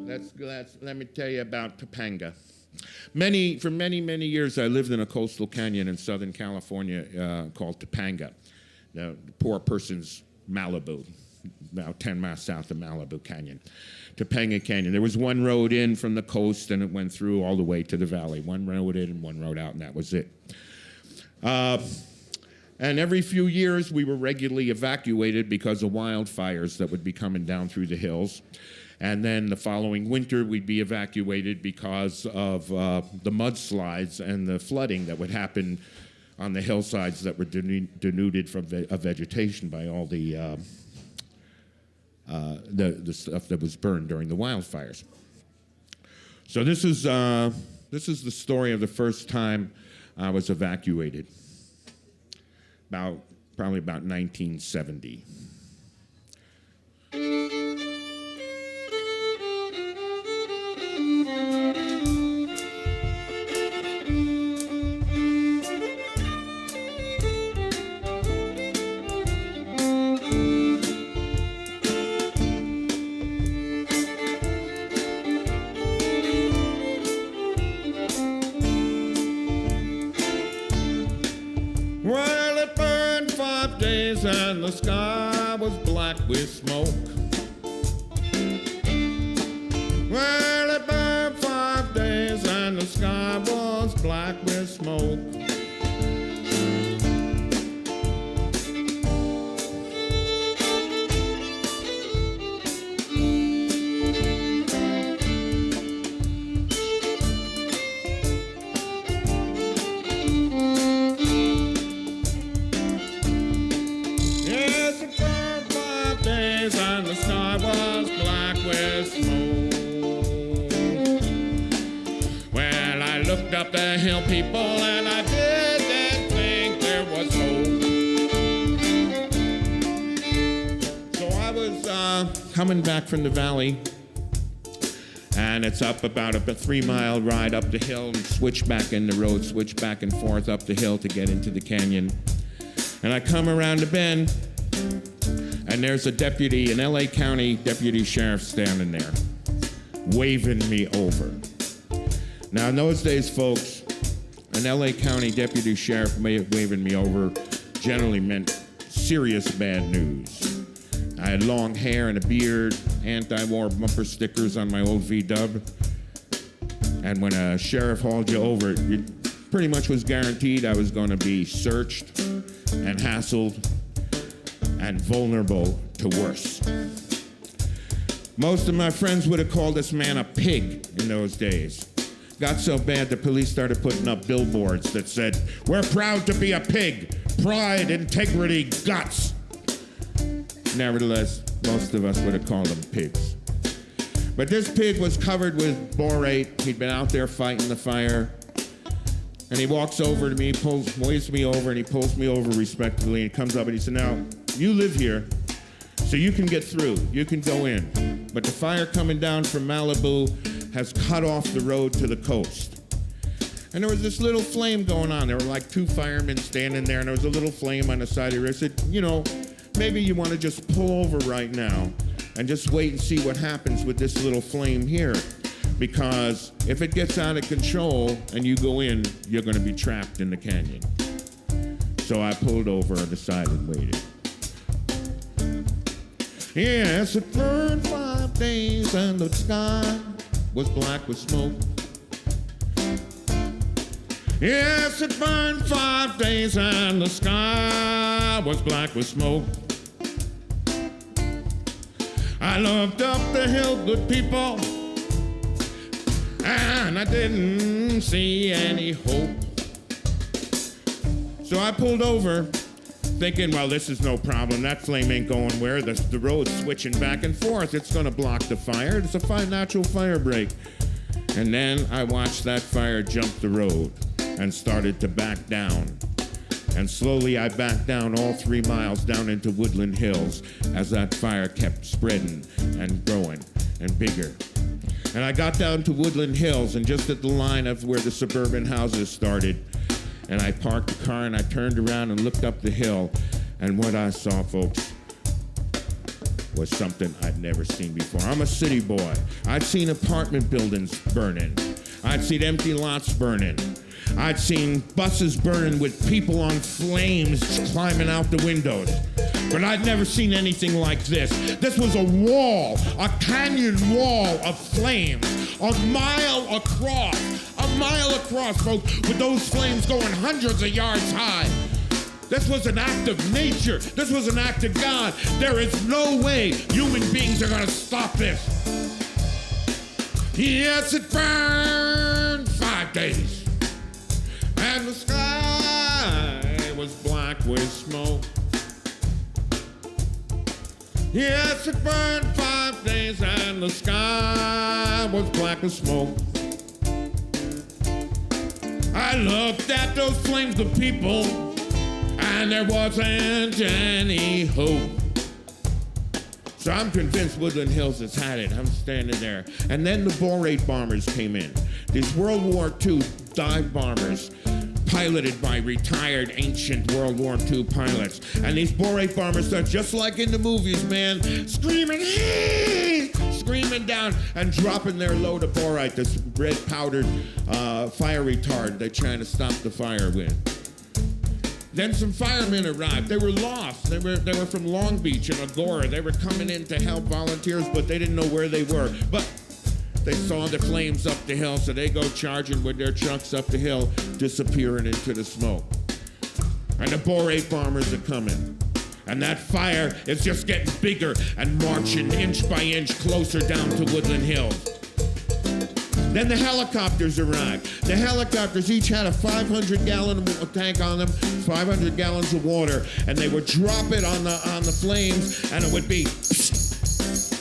Let me tell you about Topanga. For many years, I lived in a coastal canyon in Southern California called Topanga, the poor person's Malibu, about 10 miles south of Malibu Canyon. Topanga Canyon. There was one road in from the coast, and it went through all the way to the valley. One road in and one road out, and that was it. And every few years, we were regularly evacuated because of wildfires that would be coming down through the hills. And then the following winter, we'd be evacuated because of the mudslides and the flooding that would happen on the hillsides that were denuded from vegetation by all the stuff that was burned during the wildfires. So this is the story of the first time I was evacuated. Probably about 1970. Well, it burned 5 days and the sky was black with smoke. Well, it burned 5 days and the sky was black with smoke. And the sky was black with smoke. Well, I looked up the hill, people, and I didn't think there was hope. So I was coming back from the valley, and it's up about a 3-mile ride up the hill and switch back in the road, switch back and forth up the hill to get into the canyon. And I come around the bend, and there's a deputy, an LA County deputy sheriff standing there, waving me over. Now, in those days, folks, an LA County deputy sheriff waving me over generally meant serious bad news. I had long hair and a beard, anti-war bumper stickers on my old V-dub. And when a sheriff hauled you over, it pretty much was guaranteed I was going to be searched and hassled and vulnerable to worse. Most of my friends would have called this man a pig in those days. Got so bad the police started putting up billboards that said, "We're proud to be a pig. Pride, integrity, guts." Nevertheless, most of us would have called them pigs. But this pig was covered with borate. He'd been out there fighting the fire. And he walks over to me, waves me over, and he pulls me over respectfully, and he comes up and he said, "Now, you live here, so you can get through. You can go in. But the fire coming down from Malibu has cut off the road to the coast." And there was this little flame going on. There were like 2 firemen standing there, and there was a little flame on the side of the road. I said, "You know, maybe you want to just pull over right now and just wait and see what happens with this little flame here. Because if it gets out of control and you go in, you're going to be trapped in the canyon." So I pulled over on the side and waited. Yes, it burned 5 days and the sky was black with smoke. Yes, it burned 5 days and the sky was black with smoke. I looked up the hill, good people, and I didn't see any hope. So I pulled over, thinking, well, this is no problem. That flame ain't going where. The road's switching back and forth. It's going to block the fire. It's a natural fire break. And then I watched that fire jump the road and started to back down. And slowly I backed down all 3 miles down into Woodland Hills as that fire kept spreading and growing and bigger. And I got down to Woodland Hills, and just at the line of where the suburban houses started, and I parked the car and I turned around and looked up the hill, and what I saw, folks, was something I'd never seen before. I'm a city boy. I'd seen apartment buildings burning. I'd seen empty lots burning. I'd seen buses burning with people on flames climbing out the windows. But I'd never seen anything like this. This was a wall, a canyon wall of flames, a mile across, folks, with those flames going hundreds of yards high. This was an act of nature. This was an act of God. There is no way human beings are going to stop this. Yes, it burned 5 days, and the sky was black with smoke. Yes, it burned 5 days, and the sky was black with smoke. I looked at those flames of people, and there wasn't any hope. So I'm convinced Woodland Hills has had it. I'm standing there. And then the Borate bombers came in. These World War II dive bombers, piloted by retired ancient World War II pilots. And these Borate bombers are just like in the movies, man, screaming, hey! Screaming down and dropping their load of borate, this red powdered fire retard they're trying to stop the fire with. Then some firemen arrived. They were lost. They were from Long Beach and Agora. They were coming in to help volunteers, but they didn't know where they were. But they saw the flames up the hill, so they go charging with their trucks up the hill, disappearing into the smoke. And the Borate bombers are coming. And that fire is just getting bigger and marching inch by inch closer down to Woodland Hills. Then the helicopters arrived. The helicopters each had a 500-gallon tank on them, 500 gallons of water, and they would drop it on the flames, and it would be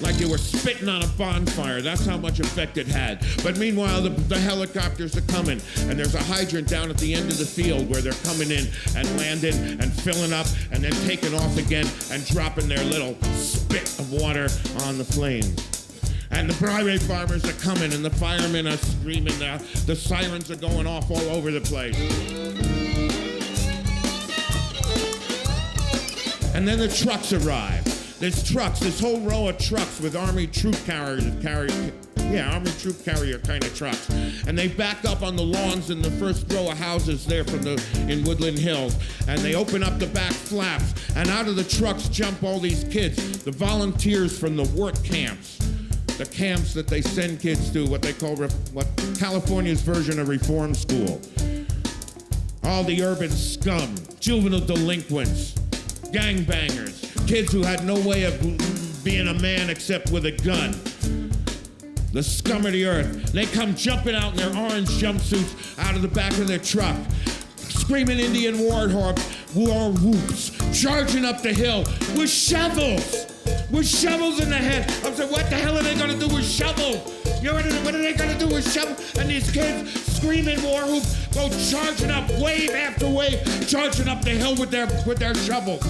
like you were spitting on a bonfire. That's how much effect it had. But meanwhile, the helicopters are coming, and there's a hydrant down at the end of the field where they're coming in and landing and filling up and then taking off again and dropping their little spit of water on the flames. And the Borate bombers are coming, and the firemen are screaming. The sirens are going off all over the place. And then the trucks arrive. There's trucks, this whole row of trucks with Army troop carrier kind of trucks. And they back up on the lawns in the first row of houses there in Woodland Hills. And they open up the back flaps, and out of the trucks jump all these kids, the volunteers from the work camps. The camps that they send kids to, what they call California's version of reform school. All the urban scum, juvenile delinquents, gangbangers, kids who had no way of being a man except with a gun. The scum of the earth. They come jumping out in their orange jumpsuits out of the back of their truck, screaming Indian war whoops, charging up the hill with shovels. With shovels in the head. I'm saying, what the hell are they gonna do with shovels? You know what are they gonna do with shovels? And these kids screaming war whoops, go charging up wave after wave, charging up the hill with their shovels.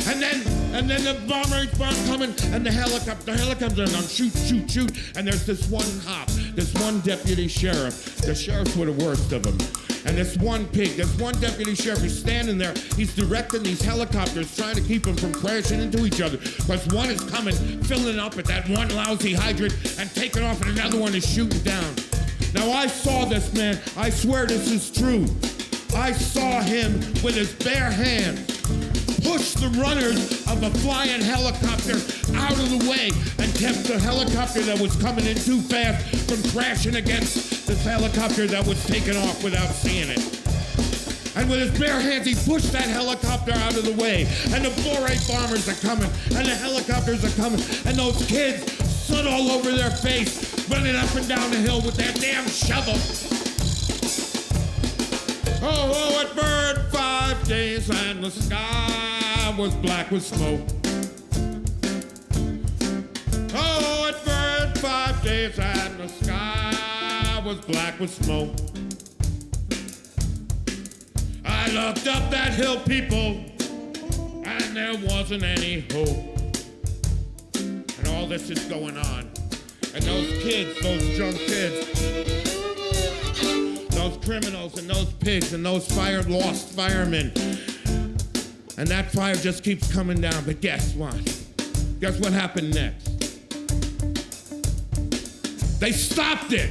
And then the bombers coming, and the helicopters are going shoot. And there's this one cop, this one deputy sheriff. The sheriffs were the worst of them. And this one deputy sheriff is standing there. He's directing these helicopters, trying to keep them from crashing into each other. Because one is coming, filling up at that one lousy hydrant, and taking off, and another one is shooting down. Now, I saw this man. I swear this is true. I saw him with his bare hands push the runners of a flying helicopter out of the way and kept the helicopter that was coming in too fast from crashing against this helicopter that was taking off without seeing it. And with his bare hands, he pushed that helicopter out of the way. And the Borate bombers are coming, and the helicopters are coming, and those kids soot all over their face, running up and down the hill with their damn shovel. Oh, it burned 5 days, and the sky was black with smoke. Oh, it burned 5 days, and the sky was black with smoke. I looked up that hill, people, and there wasn't any hope. And all this is going on. And those kids, those drunk kids, those criminals and those pigs and those lost firemen. And that fire just keeps coming down. But guess what? Guess what happened next? They stopped it.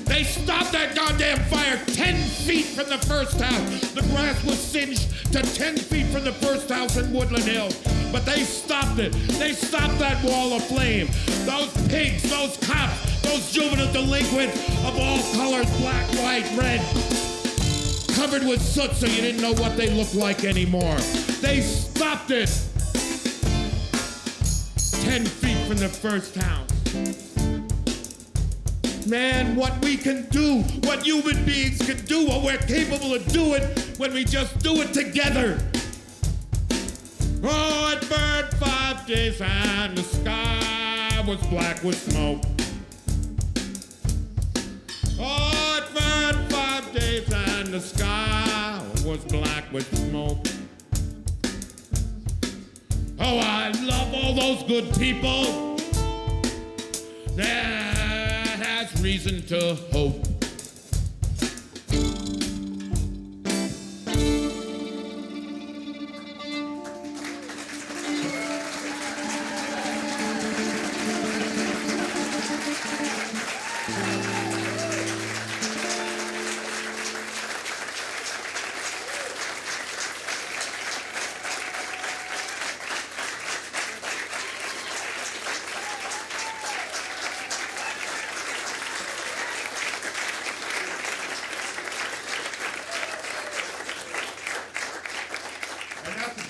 They stopped that goddamn fire 10 feet from the first house. The grass was singed to 10 feet from the first house in Woodland Hills. But they stopped it. They stopped that wall of flame. Those pigs, those cops, those juvenile delinquents of all colors, black, white, red, covered with soot so you didn't know what they looked like anymore. They stopped it 10 feet from the first house. Man, what we can do, what human beings can do, what we're capable of doing when we just do it together. Oh, it burned 5 days and the sky was black with smoke. Oh, it burned 5 days and the sky was black with smoke. Oh, I love all those good people that has reason to hope.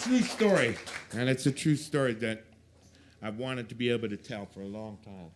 True story, and it's a true story that I've wanted to be able to tell for a long time.